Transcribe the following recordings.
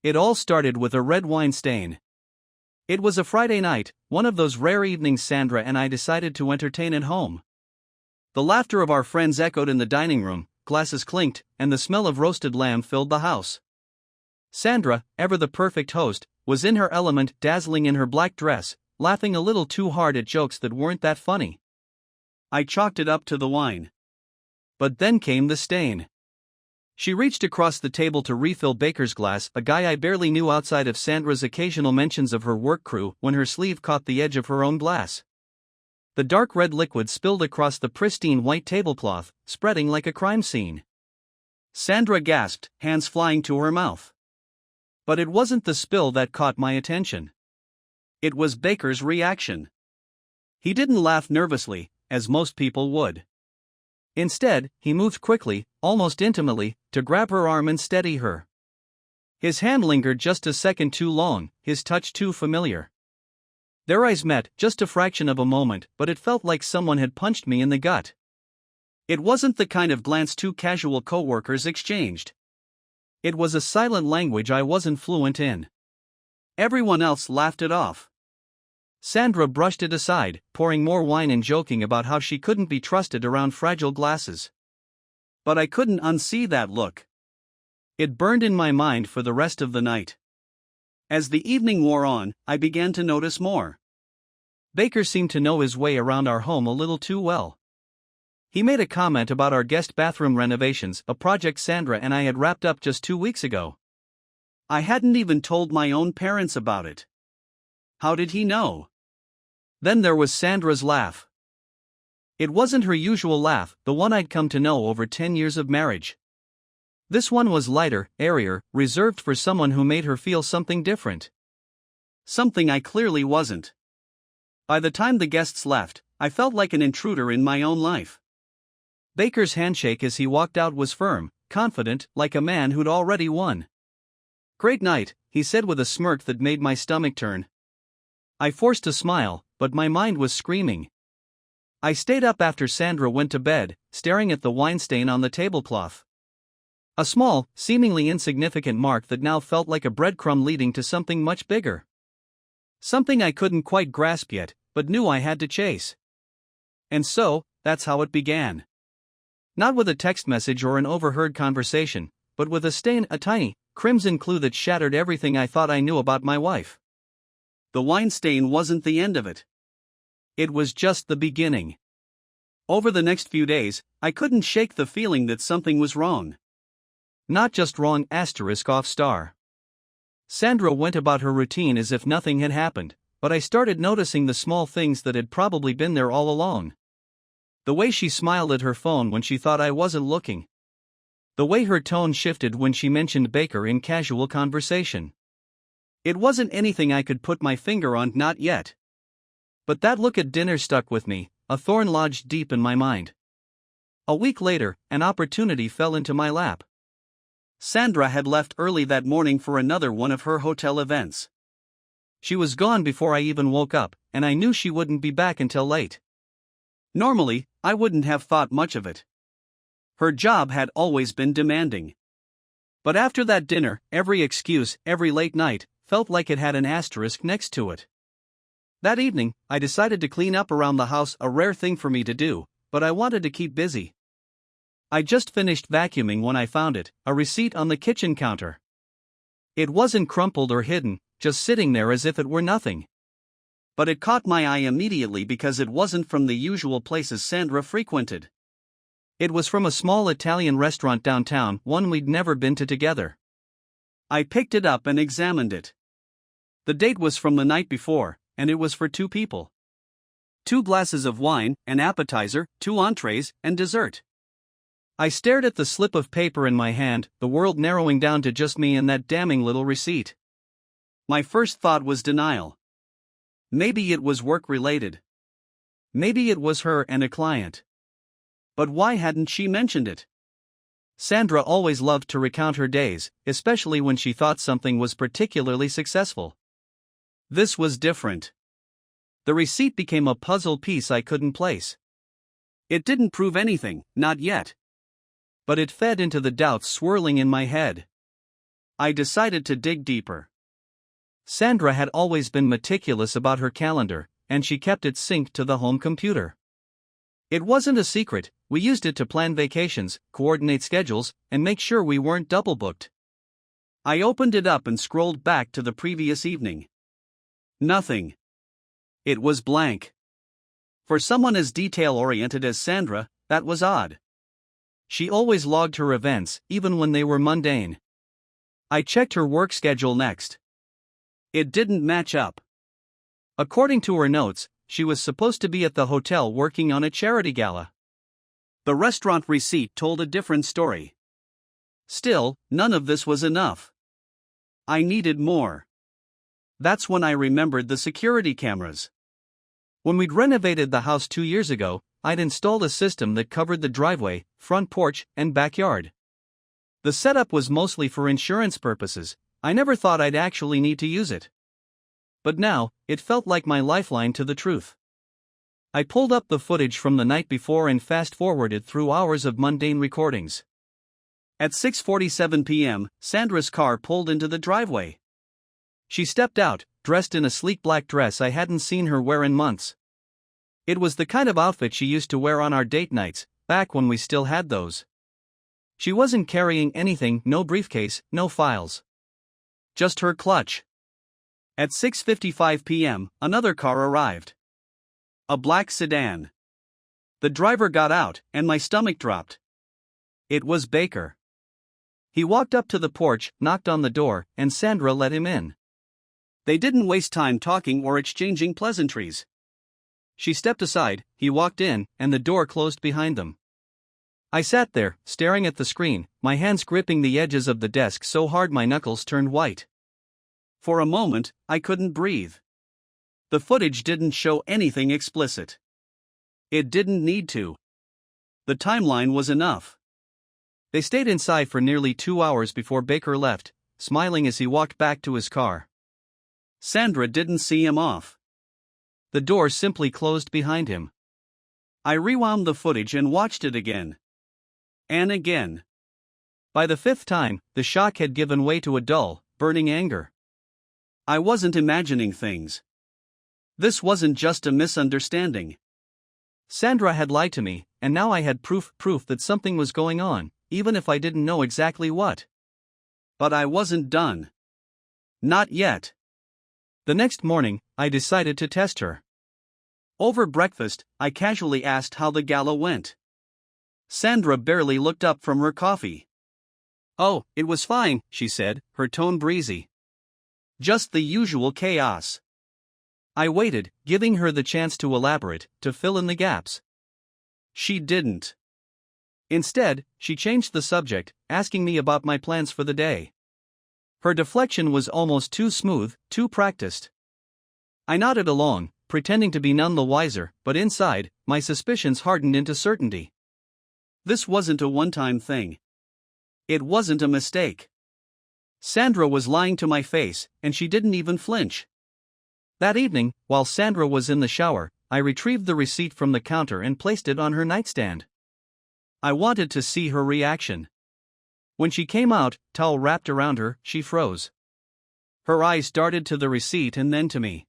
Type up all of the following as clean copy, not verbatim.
It all started with a red wine stain. It was a Friday night, one of those rare evenings Sandra and I decided to entertain at home. The laughter of our friends echoed in the dining room, glasses clinked, and the smell of roasted lamb filled the house. Sandra, ever the perfect host, was in her element, dazzling in her black dress, laughing a little too hard at jokes that weren't that funny. I chalked it up to the wine. But then came the stain. She reached across the table to refill Baker's glass, a guy I barely knew outside of Sandra's occasional mentions of her work crew, when her sleeve caught the edge of her own glass. The dark red liquid spilled across the pristine white tablecloth, spreading like a crime scene. Sandra gasped, hands flying to her mouth. But it wasn't the spill that caught my attention. It was Baker's reaction. He didn't laugh nervously, as most people would. Instead, he moved quickly, almost intimately, to grab her arm and steady her. His hand lingered just a second too long, his touch too familiar. Their eyes met, just a fraction of a moment, but it felt like someone had punched me in the gut. It wasn't the kind of glance two casual coworkers exchanged. It was a silent language I wasn't fluent in. Everyone else laughed it off. Sandra brushed it aside, pouring more wine and joking about how she couldn't be trusted around fragile glasses. But I couldn't unsee that look. It burned in my mind for the rest of the night. As the evening wore on, I began to notice more. Baker seemed to know his way around our home a little too well. He made a comment about our guest bathroom renovations, a project Sandra and I had wrapped up just 2 weeks ago. I hadn't even told my own parents about it. How did he know? Then there was Sandra's laugh. It wasn't her usual laugh, the one I'd come to know over 10 years of marriage. This one was lighter, airier, reserved for someone who made her feel something different. Something I clearly wasn't. By the time the guests left, I felt like an intruder in my own life. Baker's handshake as he walked out was firm, confident, like a man who'd already won. "Great night," he said with a smirk that made my stomach turn. I forced a smile, but my mind was screaming. I stayed up after Sandra went to bed, staring at the wine stain on the tablecloth. A small, seemingly insignificant mark that now felt like a breadcrumb leading to something much bigger. Something I couldn't quite grasp yet, but knew I had to chase. And so, that's how it began. Not with a text message or an overheard conversation, but with a stain, a tiny, crimson clue that shattered everything I thought I knew about my wife. The wine stain wasn't the end of it. It was just the beginning. Over the next few days, I couldn't shake the feeling that something was wrong. Not just wrong, off star. Sandra went about her routine as if nothing had happened, but I started noticing the small things that had probably been there all along. The way she smiled at her phone when she thought I wasn't looking. The way her tone shifted when she mentioned Baker in casual conversation. It wasn't anything I could put my finger on, not yet. But that look at dinner stuck with me, a thorn lodged deep in my mind. A week later, an opportunity fell into my lap. Sandra had left early that morning for another one of her hotel events. She was gone before I even woke up, and I knew she wouldn't be back until late. Normally, I wouldn't have thought much of it. Her job had always been demanding. But after that dinner, every excuse, every late night, felt like it had an asterisk next to it. That evening, I decided to clean up around the house, a rare thing for me to do, but I wanted to keep busy. I just finished vacuuming when I found it, a receipt on the kitchen counter. It wasn't crumpled or hidden, just sitting there as if it were nothing. But it caught my eye immediately because it wasn't from the usual places Sandra frequented. It was from a small Italian restaurant downtown, one we'd never been to together. I picked it up and examined it. The date was from the night before, and it was for 2 people. 2 glasses of wine, an appetizer, 2 entrees, and dessert. I stared at the slip of paper in my hand, the world narrowing down to just me and that damning little receipt. My first thought was denial. Maybe it was work-related. Maybe it was her and a client. But why hadn't she mentioned it? Sandra always loved to recount her days, especially when she thought something was particularly successful. This was different. The receipt became a puzzle piece I couldn't place. It didn't prove anything, not yet. But it fed into the doubts swirling in my head. I decided to dig deeper. Sandra had always been meticulous about her calendar, and she kept it synced to the home computer. It wasn't a secret, we used it to plan vacations, coordinate schedules, and make sure we weren't double booked. I opened it up and scrolled back to the previous evening. Nothing. It was blank. For someone as detail-oriented as Sandra, that was odd. She always logged her events, even when they were mundane. I checked her work schedule next. It didn't match up. According to her notes, she was supposed to be at the hotel working on a charity gala. The restaurant receipt told a different story. Still, none of this was enough. I needed more. That's when I remembered the security cameras. When we'd renovated the house 2 years ago, I'd installed a system that covered the driveway, front porch, and backyard. The setup was mostly for insurance purposes. I never thought I'd actually need to use it. But now, it felt like my lifeline to the truth. I pulled up the footage from the night before and fast-forwarded through hours of mundane recordings. At 6:47 p.m., Sandra's car pulled into the driveway. She stepped out, dressed in a sleek black dress I hadn't seen her wear in months. It was the kind of outfit she used to wear on our date nights, back when we still had those. She wasn't carrying anything, no briefcase, no files. Just her clutch. At 6:55 p.m., another car arrived. A black sedan. The driver got out, and my stomach dropped. It was Baker. He walked up to the porch, knocked on the door, and Sandra let him in. They didn't waste time talking or exchanging pleasantries. She stepped aside, he walked in, and the door closed behind them. I sat there, staring at the screen, my hands gripping the edges of the desk so hard my knuckles turned white. For a moment, I couldn't breathe. The footage didn't show anything explicit. It didn't need to. The timeline was enough. They stayed inside for nearly 2 hours before Baker left, smiling as he walked back to his car. Sandra didn't see him off. The door simply closed behind him. I rewound the footage and watched it again. And again. By the 5th time, the shock had given way to a dull, burning anger. I wasn't imagining things. This wasn't just a misunderstanding. Sandra had lied to me, and now I had proof that something was going on, even if I didn't know exactly what. But I wasn't done. Not yet. The next morning, I decided to test her. Over breakfast, I casually asked how the gala went. Sandra barely looked up from her coffee. "Oh, it was fine," she said, her tone breezy. "Just the usual chaos." I waited, giving her the chance to elaborate, to fill in the gaps. She didn't. Instead, she changed the subject, asking me about my plans for the day. Her deflection was almost too smooth, too practiced. I nodded along, pretending to be none the wiser, but inside, my suspicions hardened into certainty. This wasn't a one-time thing. It wasn't a mistake. Sandra was lying to my face, and she didn't even flinch. That evening, while Sandra was in the shower, I retrieved the receipt from the counter and placed it on her nightstand. I wanted to see her reaction. When she came out, towel wrapped around her, she froze. Her eyes darted to the receipt and then to me.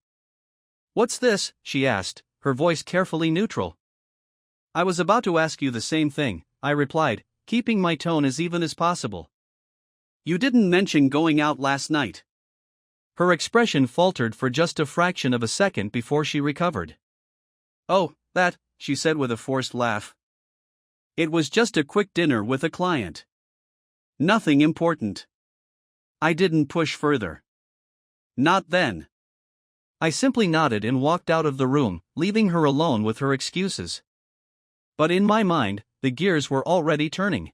"What's this?" she asked, her voice carefully neutral. "I was about to ask you the same thing," I replied, keeping my tone as even as possible. "You didn't mention going out last night." Her expression faltered for just a fraction of a second before she recovered. "Oh, that," she said with a forced laugh. "It was just a quick dinner with a client. Nothing important." I didn't push further. Not then. I simply nodded and walked out of the room, leaving her alone with her excuses. But in my mind, the gears were already turning.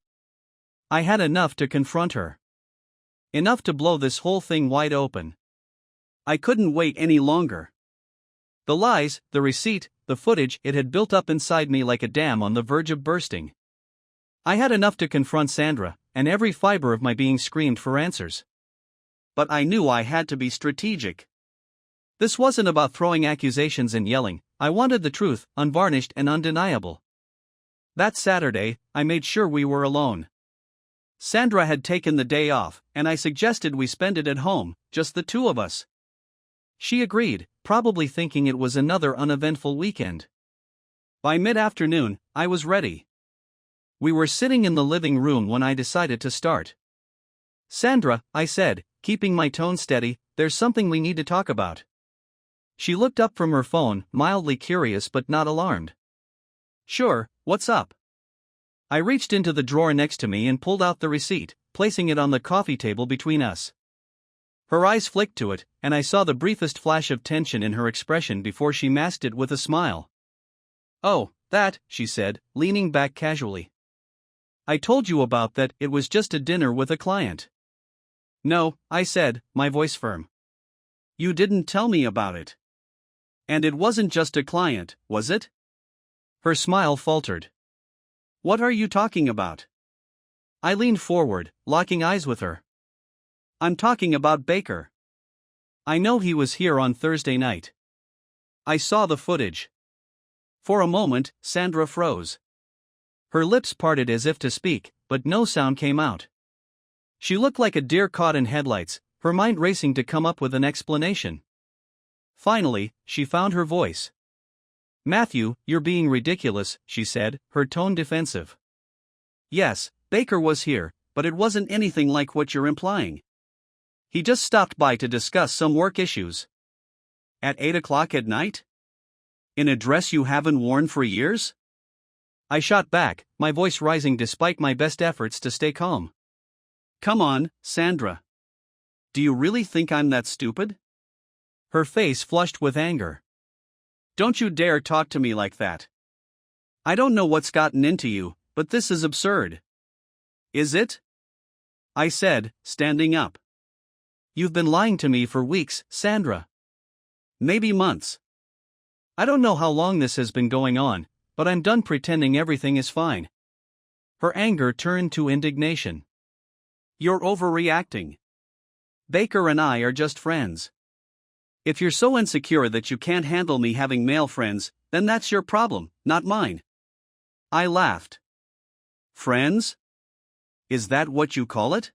I had enough to confront her. Enough to blow this whole thing wide open. I couldn't wait any longer. The lies, the receipt, the footage, it had built up inside me like a dam on the verge of bursting. I had enough to confront Sandra, and every fiber of my being screamed for answers. But I knew I had to be strategic. This wasn't about throwing accusations and yelling. I wanted the truth, unvarnished and undeniable. That Saturday, I made sure we were alone. Sandra had taken the day off, and I suggested we spend it at home, just the two of us. She agreed, probably thinking it was another uneventful weekend. By mid-afternoon, I was ready. We were sitting in the living room when I decided to start. Sandra, I said, keeping my tone steady, there's something we need to talk about. She looked up from her phone, mildly curious but not alarmed. Sure, what's up? I reached into the drawer next to me and pulled out the receipt, placing it on the coffee table between us. Her eyes flicked to it, and I saw the briefest flash of tension in her expression before she masked it with a smile. Oh, that, she said, leaning back casually. I told you about that, it was just a dinner with a client. No, I said, my voice firm. You didn't tell me about it. And it wasn't just a client, was it? Her smile faltered. What are you talking about? I leaned forward, locking eyes with her. I'm talking about Baker. I know he was here on Thursday night. I saw the footage. For a moment, Sandra froze. Her lips parted as if to speak, but no sound came out. She looked like a deer caught in headlights, her mind racing to come up with an explanation. Finally, she found her voice. Matthew, you're being ridiculous, she said, her tone defensive. Yes, Baker was here, but it wasn't anything like what you're implying. He just stopped by to discuss some work issues. At 8 o'clock at night? In a dress you haven't worn for years? I shot back, my voice rising despite my best efforts to stay calm. Come on, Sandra. Do you really think I'm that stupid? Her face flushed with anger. Don't you dare talk to me like that. I don't know what's gotten into you, but this is absurd. Is it? I said, standing up. You've been lying to me for weeks, Sandra. Maybe months. I don't know how long this has been going on, but I'm done pretending everything is fine. Her anger turned to indignation. You're overreacting. Baker and I are just friends. If you're so insecure that you can't handle me having male friends, then that's your problem, not mine. I laughed. Friends? Is that what you call it?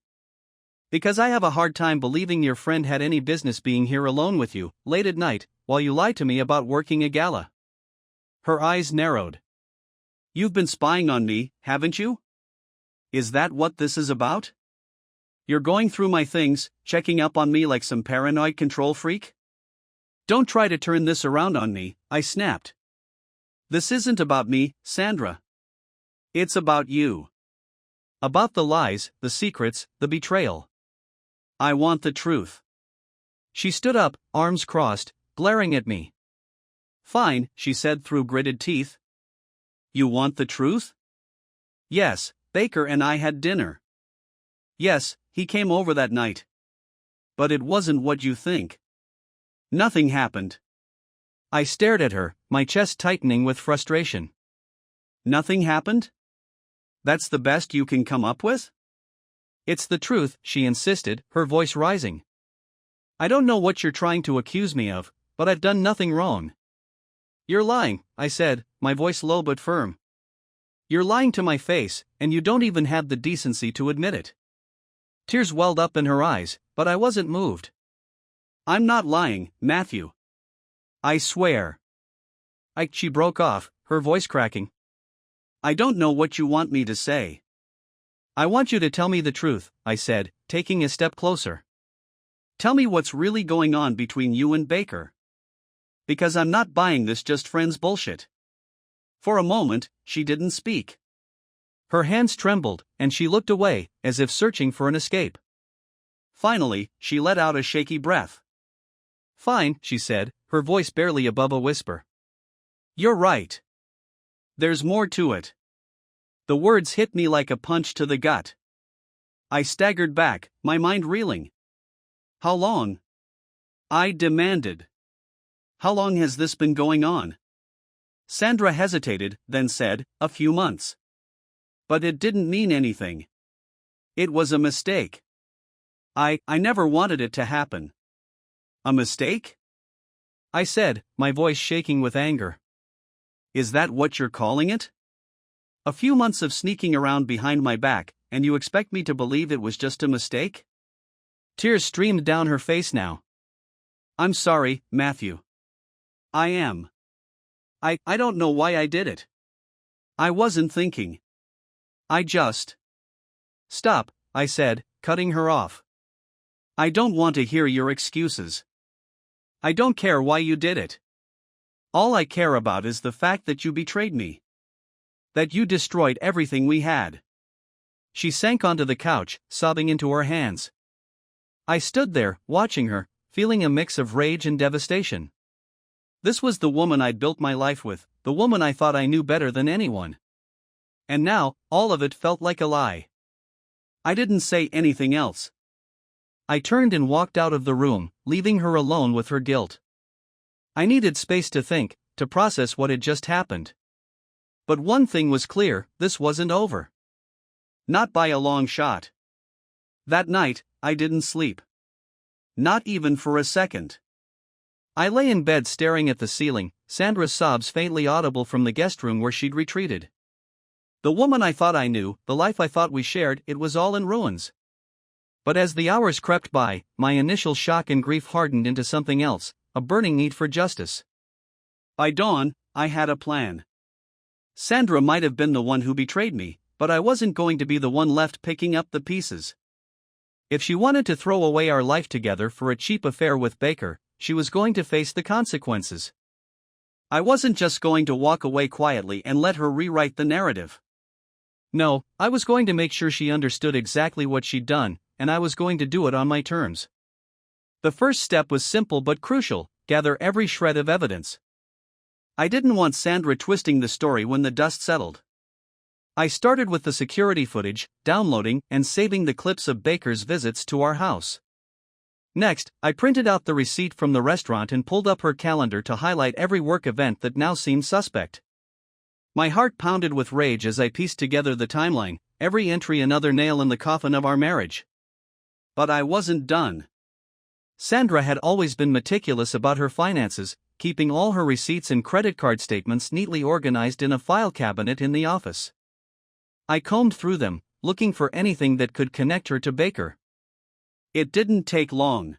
Because I have a hard time believing your friend had any business being here alone with you, late at night, while you lied to me about working a gala. Her eyes narrowed. You've been spying on me, haven't you? Is that what this is about? You're going through my things, checking up on me like some paranoid control freak? Don't try to turn this around on me, I snapped. This isn't about me, Sandra. It's about you. About the lies, the secrets, the betrayal. I want the truth. She stood up, arms crossed, glaring at me. Fine, she said through gritted teeth. You want the truth? Yes, Baker and I had dinner. Yes, he came over that night. But it wasn't what you think. Nothing happened. I stared at her, my chest tightening with frustration. Nothing happened? That's the best you can come up with? It's the truth, she insisted, her voice rising. I don't know what you're trying to accuse me of, but I've done nothing wrong. You're lying, I said, my voice low but firm. You're lying to my face, and you don't even have the decency to admit it. Tears welled up in her eyes, but I wasn't moved. I'm not lying, Matthew. I swear. She broke off, her voice cracking. I don't know what you want me to say. I want you to tell me the truth, I said, taking a step closer. Tell me what's really going on between you and Baker. Because I'm not buying this just friends bullshit. For a moment, she didn't speak. Her hands trembled, and she looked away, as if searching for an escape. Finally, she let out a shaky breath. Fine, she said, her voice barely above a whisper. You're right. There's more to it. The words hit me like a punch to the gut. I staggered back, my mind reeling. How long? I demanded. How long has this been going on? Sandra hesitated, then said, a few months. But it didn't mean anything. It was a mistake. I never wanted it to happen. A mistake? I said, my voice shaking with anger. Is that what you're calling it? A few months of sneaking around behind my back, and you expect me to believe it was just a mistake? Tears streamed down her face now. I'm sorry, Matthew. I am. I don't know why I did it. I wasn't thinking. I just. Stop, I said, cutting her off. I don't want to hear your excuses. I don't care why you did it. All I care about is the fact that you betrayed me. That you destroyed everything we had. She sank onto the couch, sobbing into her hands. I stood there, watching her, feeling a mix of rage and devastation. This was the woman I'd built my life with, the woman I thought I knew better than anyone. And now, all of it felt like a lie. I didn't say anything else. I turned and walked out of the room, leaving her alone with her guilt. I needed space to think, to process what had just happened. But one thing was clear, this wasn't over. Not by a long shot. That night, I didn't sleep. Not even for a second. I lay in bed staring at the ceiling, Sandra's sobs faintly audible from the guest room where she'd retreated. The woman I thought I knew, the life I thought we shared, it was all in ruins. But as the hours crept by, my initial shock and grief hardened into something else, a burning need for justice. By dawn, I had a plan. Sandra might have been the one who betrayed me, but I wasn't going to be the one left picking up the pieces. If she wanted to throw away our life together for a cheap affair with Baker, she was going to face the consequences. I wasn't just going to walk away quietly and let her rewrite the narrative. No, I was going to make sure she understood exactly what she'd done, and I was going to do it on my terms. The first step was simple but crucial: gather every shred of evidence. I didn't want Sandra twisting the story when the dust settled. I started with the security footage, downloading and saving the clips of Baker's visits to our house. Next, I printed out the receipt from the restaurant and pulled up her calendar to highlight every work event that now seemed suspect. My heart pounded with rage as I pieced together the timeline, every entry another nail in the coffin of our marriage. But I wasn't done. Sandra had always been meticulous about her finances, keeping all her receipts and credit card statements neatly organized in a file cabinet in the office. I combed through them, looking for anything that could connect her to Baker. It didn't take long.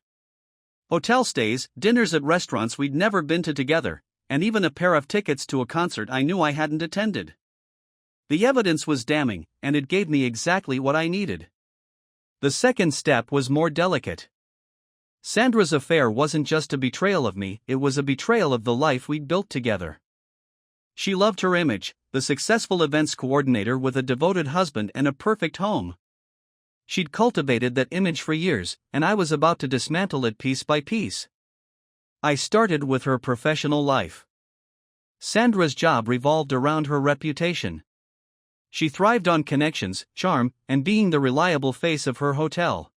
Hotel stays, dinners at restaurants we'd never been to together, and even a pair of tickets to a concert I knew I hadn't attended. The evidence was damning, and it gave me exactly what I needed. The second step was more delicate. Sandra's affair wasn't just a betrayal of me, it was a betrayal of the life we'd built together. She loved her image, the successful events coordinator with a devoted husband and a perfect home. She'd cultivated that image for years, and I was about to dismantle it piece by piece. I started with her professional life. Sandra's job revolved around her reputation. She thrived on connections, charm, and being the reliable face of her hotel.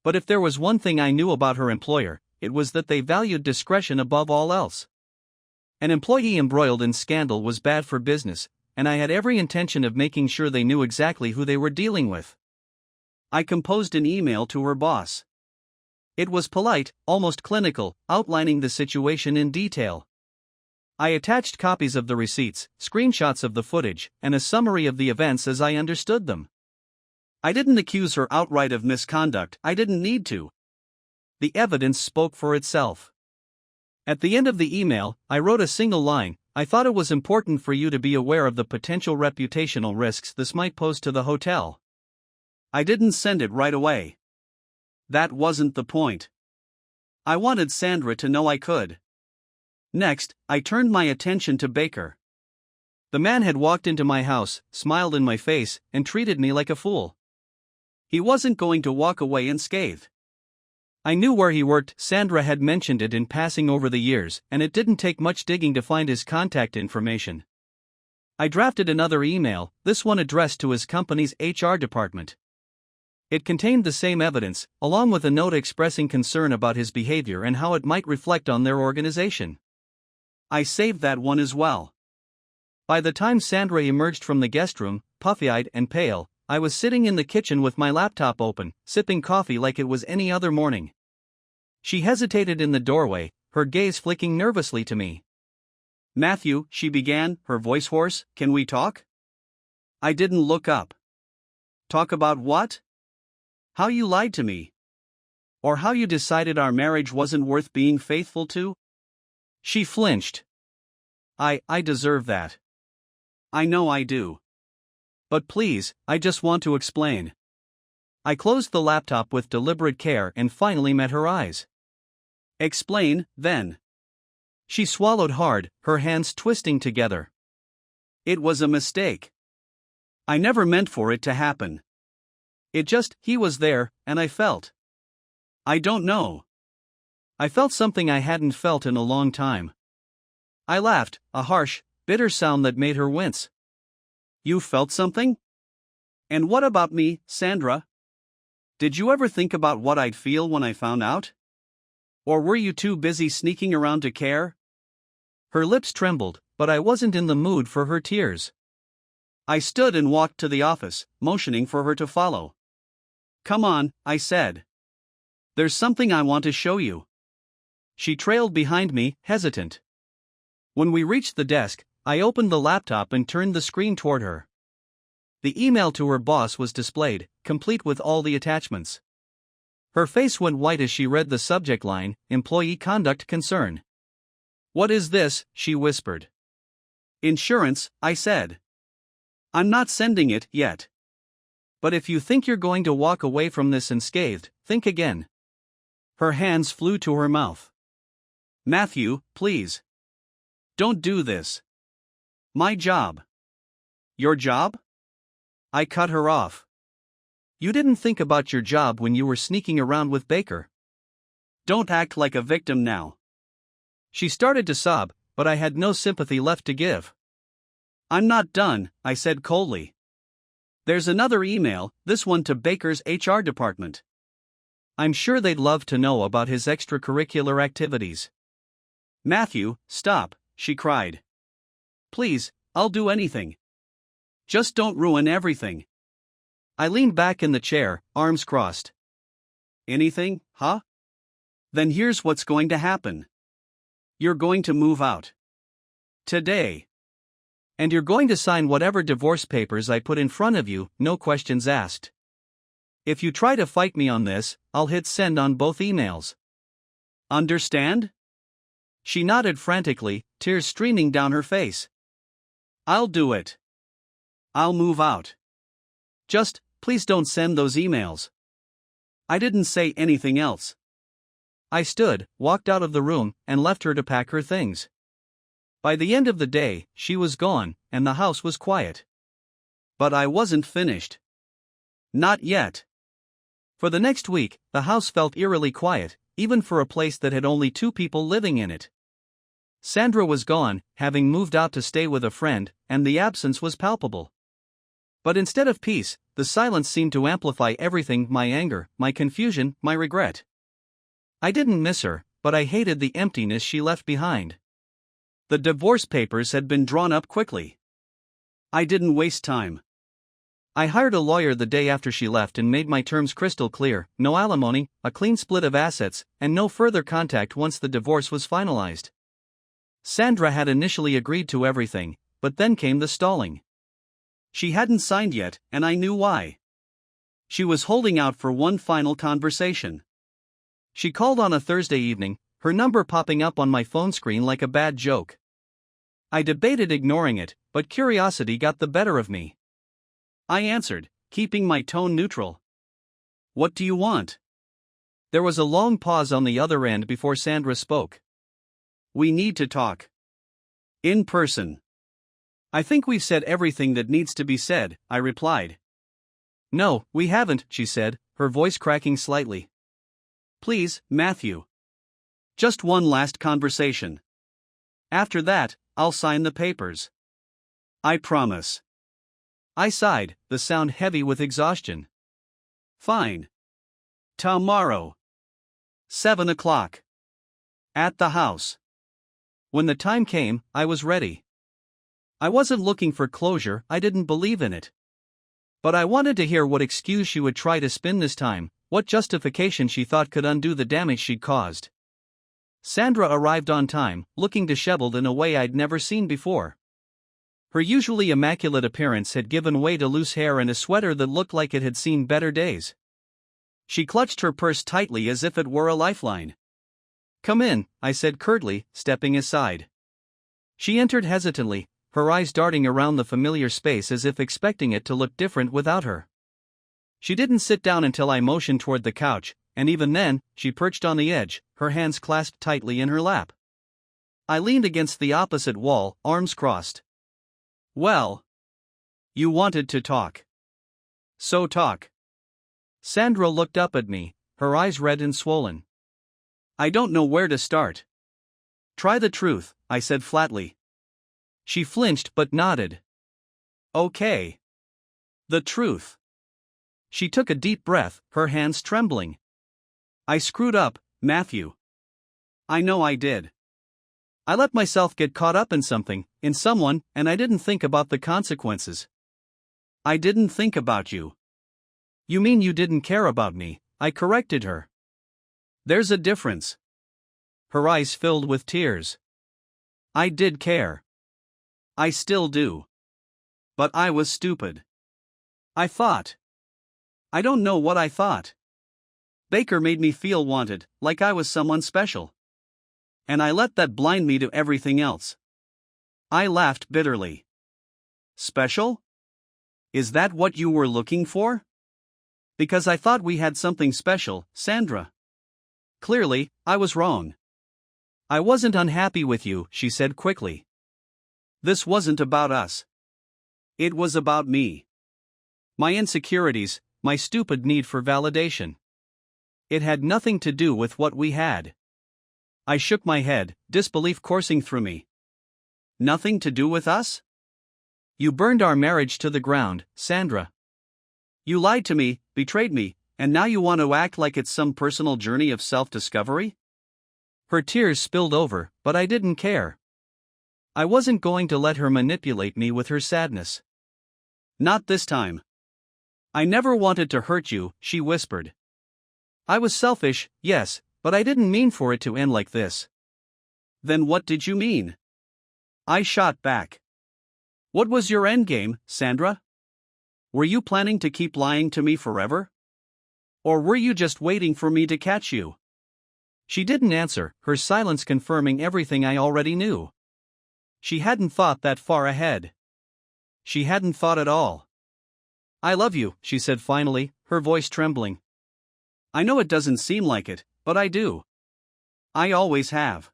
But if there was one thing I knew about her employer, it was that they valued discretion above all else. An employee embroiled in scandal was bad for business, and I had every intention of making sure they knew exactly who they were dealing with. I composed an email to her boss. It was polite, almost clinical, outlining the situation in detail. I attached copies of the receipts, screenshots of the footage, and a summary of the events as I understood them. I didn't accuse her outright of misconduct, I didn't need to. The evidence spoke for itself. At the end of the email, I wrote a single line: I thought it was important for you to be aware of the potential reputational risks this might pose to the hotel. I didn't send it right away. That wasn't the point. I wanted Sandra to know I could. Next, I turned my attention to Baker. The man had walked into my house, smiled in my face, and treated me like a fool. He wasn't going to walk away unscathed. I knew where he worked, Sandra had mentioned it in passing over the years, and it didn't take much digging to find his contact information. I drafted another email, this one addressed to his company's HR department. It contained the same evidence, along with a note expressing concern about his behavior and how it might reflect on their organization. I saved that one as well. By the time Sandra emerged from the guest room, puffy-eyed and pale, I was sitting in the kitchen with my laptop open, sipping coffee like it was any other morning. She hesitated in the doorway, her gaze flicking nervously to me. "Matthew," she began, her voice hoarse, "can we talk?" I didn't look up. Talk about what? How you lied to me. Or how you decided our marriage wasn't worth being faithful to? She flinched. I deserve that. I know I do. But please, I just want to explain. I closed the laptop with deliberate care and finally met her eyes. Explain, then. She swallowed hard, her hands twisting together. It was a mistake. I never meant for it to happen. He was there, and I felt. I don't know. I felt something I hadn't felt in a long time. I laughed, a harsh, bitter sound that made her wince. You felt something? And what about me, Sandra? Did you ever think about what I'd feel when I found out? Or were you too busy sneaking around to care? Her lips trembled, but I wasn't in the mood for her tears. I stood and walked to the office, motioning for her to follow. Come on, I said. There's something I want to show you. She trailed behind me, hesitant. When we reached the desk, I opened the laptop and turned the screen toward her. The email to her boss was displayed, complete with all the attachments. Her face went white as she read the subject line, Employee Conduct Concern. What is this? She whispered. Insurance, I said. I'm not sending it yet. But if you think you're going to walk away from this unscathed, think again. Her hands flew to her mouth. Matthew, please. Don't do this. My job. Your job? I cut her off. You didn't think about your job when you were sneaking around with Baker. Don't act like a victim now. She started to sob, but I had no sympathy left to give. I'm not done, I said coldly. There's another email, this one to Baker's HR department. I'm sure they'd love to know about his extracurricular activities. Matthew, stop, she cried. Please, I'll do anything. Just don't ruin everything. I leaned back in the chair, arms crossed. Anything, huh? Then here's what's going to happen. You're going to move out. Today. And you're going to sign whatever divorce papers I put in front of you, no questions asked. If you try to fight me on this, I'll hit send on both emails. Understand? She nodded frantically, tears streaming down her face. I'll do it. I'll move out. Just, please don't send those emails. I didn't say anything else. I stood, walked out of the room, and left her to pack her things. By the end of the day, she was gone, and the house was quiet. But I wasn't finished. Not yet. For the next week, the house felt eerily quiet, even for a place that had only 2 people living in it. Sandra was gone, having moved out to stay with a friend, and the absence was palpable. But instead of peace, the silence seemed to amplify everything: my anger, my confusion, my regret. I didn't miss her, but I hated the emptiness she left behind. The divorce papers had been drawn up quickly. I didn't waste time. I hired a lawyer the day after she left and made my terms crystal clear: no alimony, a clean split of assets, and no further contact once the divorce was finalized. Sandra had initially agreed to everything, but then came the stalling. She hadn't signed yet, and I knew why. She was holding out for one final conversation. She called on a Thursday evening, her number popping up on my phone screen like a bad joke. I debated ignoring it, but curiosity got the better of me. I answered, keeping my tone neutral. What do you want? There was a long pause on the other end before Sandra spoke. We need to talk. In person. I think we've said everything that needs to be said, I replied. No, we haven't, she said, her voice cracking slightly. Please, Matthew. Just one last conversation. After that, I'll sign the papers. I promise. I sighed, the sound heavy with exhaustion. Fine. Tomorrow. 7 o'clock. At the house. When the time came, I was ready. I wasn't looking for closure, I didn't believe in it. But I wanted to hear what excuse she would try to spin this time, what justification she thought could undo the damage she'd caused. Sandra arrived on time, looking disheveled in a way I'd never seen before. Her usually immaculate appearance had given way to loose hair and a sweater that looked like it had seen better days. She clutched her purse tightly as if it were a lifeline. "Come in," I said curtly, stepping aside. She entered hesitantly, her eyes darting around the familiar space as if expecting it to look different without her. She didn't sit down until I motioned toward the couch, and even then, she perched on the edge, her hands clasped tightly in her lap. I leaned against the opposite wall, arms crossed. "Well, you wanted to talk. So talk." Sandra looked up at me, her eyes red and swollen. "I don't know where to start." "Try the truth," I said flatly. She flinched but nodded. "Okay. The truth." She took a deep breath, her hands trembling. "I screwed up, Matthew. I know I did. I let myself get caught up in something, in someone, and I didn't think about the consequences. I didn't think about you." "You mean you didn't care about me?" I corrected her. "There's a difference." Her eyes filled with tears. "I did care. I still do. But I was stupid. I thought. I don't know what I thought. Baker made me feel wanted, like I was someone special. And I let that blind me to everything else." I laughed bitterly. "Special? Is that what you were looking for?" "Because I thought we had something special, Sandra. Clearly, I was wrong." "I wasn't unhappy with you," she said quickly. "This wasn't about us. It was about me. My insecurities, my stupid need for validation. It had nothing to do with what we had." I shook my head, disbelief coursing through me. "Nothing to do with us? You burned our marriage to the ground, Sandra. You lied to me, betrayed me, and now you want to act like it's some personal journey of self-discovery?" Her tears spilled over, but I didn't care. I wasn't going to let her manipulate me with her sadness. "Not this time. I never wanted to hurt you," she whispered. "I was selfish, yes, but I didn't mean for it to end like this." "Then what did you mean?" I shot back. "What was your endgame, Sandra? Were you planning to keep lying to me forever? Or were you just waiting for me to catch you?" She didn't answer, her silence confirming everything I already knew. She hadn't thought that far ahead. She hadn't thought at all. "I love you," she said finally, her voice trembling. "I know it doesn't seem like it, but I do. I always have."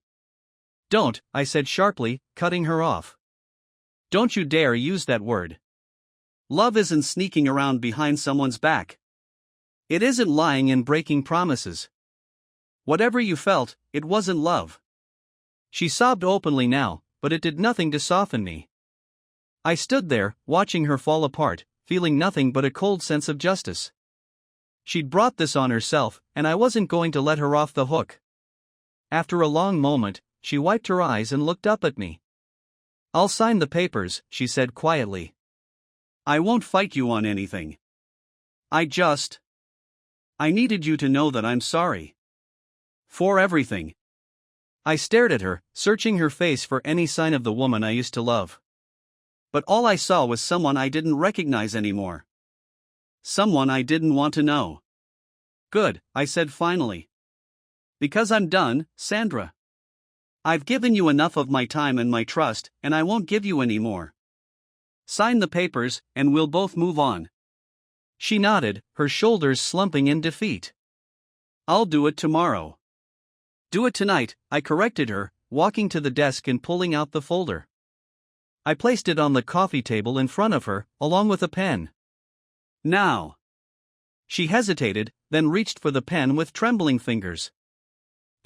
"Don't," I said sharply, cutting her off. "Don't you dare use that word. Love isn't sneaking around behind someone's back. It isn't lying and breaking promises. Whatever you felt, it wasn't love." She sobbed openly now, but it did nothing to soften me. I stood there, watching her fall apart, feeling nothing but a cold sense of justice. She'd brought this on herself, and I wasn't going to let her off the hook. After a long moment, she wiped her eyes and looked up at me. "I'll sign the papers," she said quietly. "I won't fight you on anything. I needed you to know that I'm sorry. For everything." I stared at her, searching her face for any sign of the woman I used to love. But all I saw was someone I didn't recognize anymore. Someone I didn't want to know. "Good," I said finally. "Because I'm done, Sandra. I've given you enough of my time and my trust, and I won't give you any more. Sign the papers, and we'll both move on." She nodded, her shoulders slumping in defeat. "I'll do it tomorrow." "Do it tonight," I corrected her, walking to the desk and pulling out the folder. I placed it on the coffee table in front of her, along with a pen. "Now." She hesitated, then reached for the pen with trembling fingers.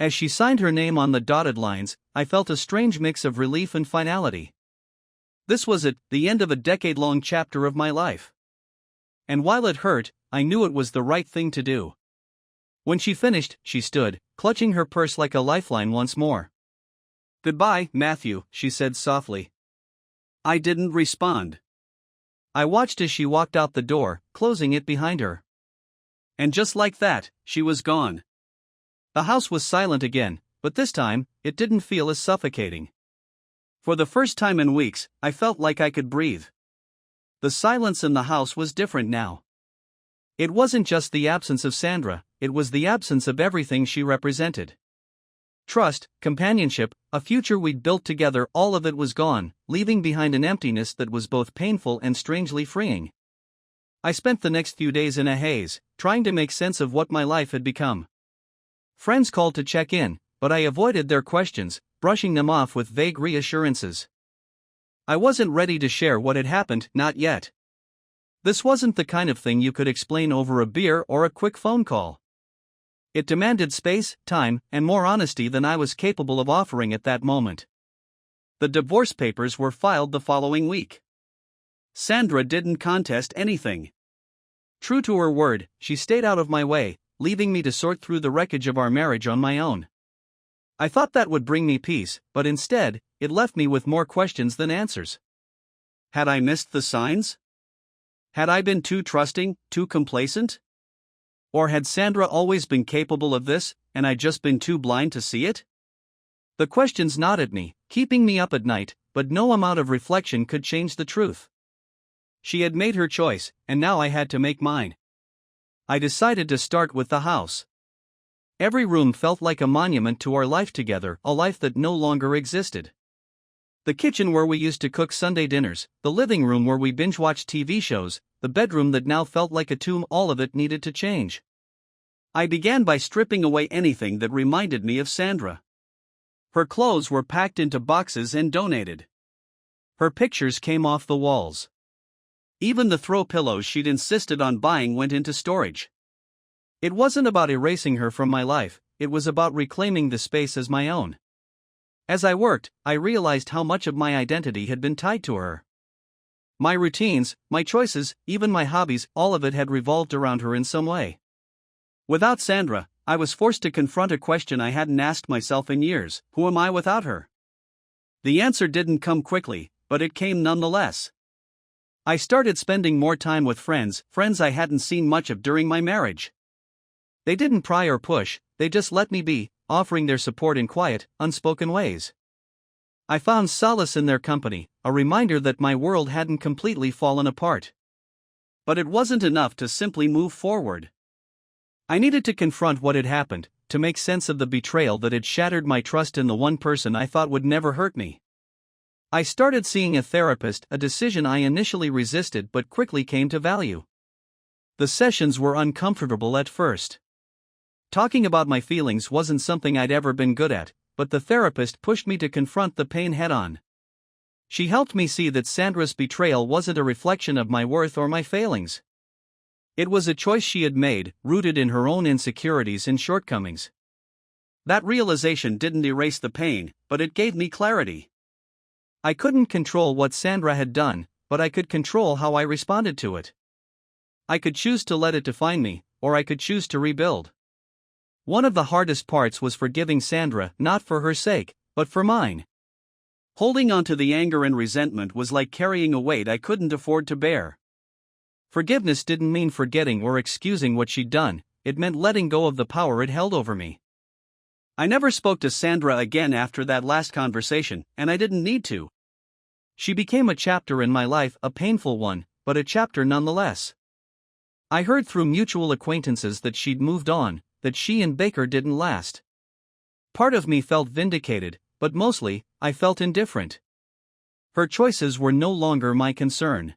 As she signed her name on the dotted lines, I felt a strange mix of relief and finality. This was it, the end of a decade-long chapter of my life. And while it hurt, I knew it was the right thing to do. When she finished, she stood, clutching her purse like a lifeline once more. "Goodbye, Matthew," she said softly. I didn't respond. I watched as she walked out the door, closing it behind her. And just like that, she was gone. The house was silent again, but this time, it didn't feel as suffocating. For the first time in weeks, I felt like I could breathe. The silence in the house was different now. It wasn't just the absence of Sandra, it was the absence of everything she represented. Trust, companionship, a future we'd built together, all of it was gone, leaving behind an emptiness that was both painful and strangely freeing. I spent the next few days in a haze, trying to make sense of what my life had become. Friends called to check in, but I avoided their questions, brushing them off with vague reassurances. I wasn't ready to share what had happened, not yet. This wasn't the kind of thing you could explain over a beer or a quick phone call. It demanded space, time, and more honesty than I was capable of offering at that moment. The divorce papers were filed the following week. Sandra didn't contest anything. True to her word, she stayed out of my way, leaving me to sort through the wreckage of our marriage on my own. I thought that would bring me peace, but instead, it left me with more questions than answers. Had I missed the signs? Had I been too trusting, too complacent? Or had Sandra always been capable of this, and I'd just been too blind to see it? The questions gnawed at me, keeping me up at night, but no amount of reflection could change the truth. She had made her choice, and now I had to make mine. I decided to start with the house. Every room felt like a monument to our life together, a life that no longer existed. The kitchen where we used to cook Sunday dinners, the living room where we binge-watched TV shows, the bedroom that now felt like a tomb, all of it needed to change. I began by stripping away anything that reminded me of Sandra. Her clothes were packed into boxes and donated. Her pictures came off the walls. Even the throw pillows she'd insisted on buying went into storage. It wasn't about erasing her from my life, it was about reclaiming the space as my own. As I worked, I realized how much of my identity had been tied to her. My routines, my choices, even my hobbies, all of it had revolved around her in some way. Without Sandra, I was forced to confront a question I hadn't asked myself in years: who am I without her? The answer didn't come quickly, but it came nonetheless. I started spending more time with friends I hadn't seen much of during my marriage. They didn't pry or push, they just let me be, offering their support in quiet, unspoken ways. I found solace in their company, a reminder that my world hadn't completely fallen apart. But it wasn't enough to simply move forward. I needed to confront what had happened, to make sense of the betrayal that had shattered my trust in the one person I thought would never hurt me. I started seeing a therapist, a decision I initially resisted but quickly came to value. The sessions were uncomfortable at first. Talking about my feelings wasn't something I'd ever been good at, but the therapist pushed me to confront the pain head-on. She helped me see that Sandra's betrayal wasn't a reflection of my worth or my failings. It was a choice she had made, rooted in her own insecurities and shortcomings. That realization didn't erase the pain, but it gave me clarity. I couldn't control what Sandra had done, but I could control how I responded to it. I could choose to let it define me, or I could choose to rebuild. One of the hardest parts was forgiving Sandra, not for her sake, but for mine. Holding on to the anger and resentment was like carrying a weight I couldn't afford to bear. Forgiveness didn't mean forgetting or excusing what she'd done, it meant letting go of the power it held over me. I never spoke to Sandra again after that last conversation, and I didn't need to. She became a chapter in my life, a painful one, but a chapter nonetheless. I heard through mutual acquaintances that she'd moved on, that she and Baker didn't last. Part of me felt vindicated, but mostly, I felt indifferent. Her choices were no longer my concern.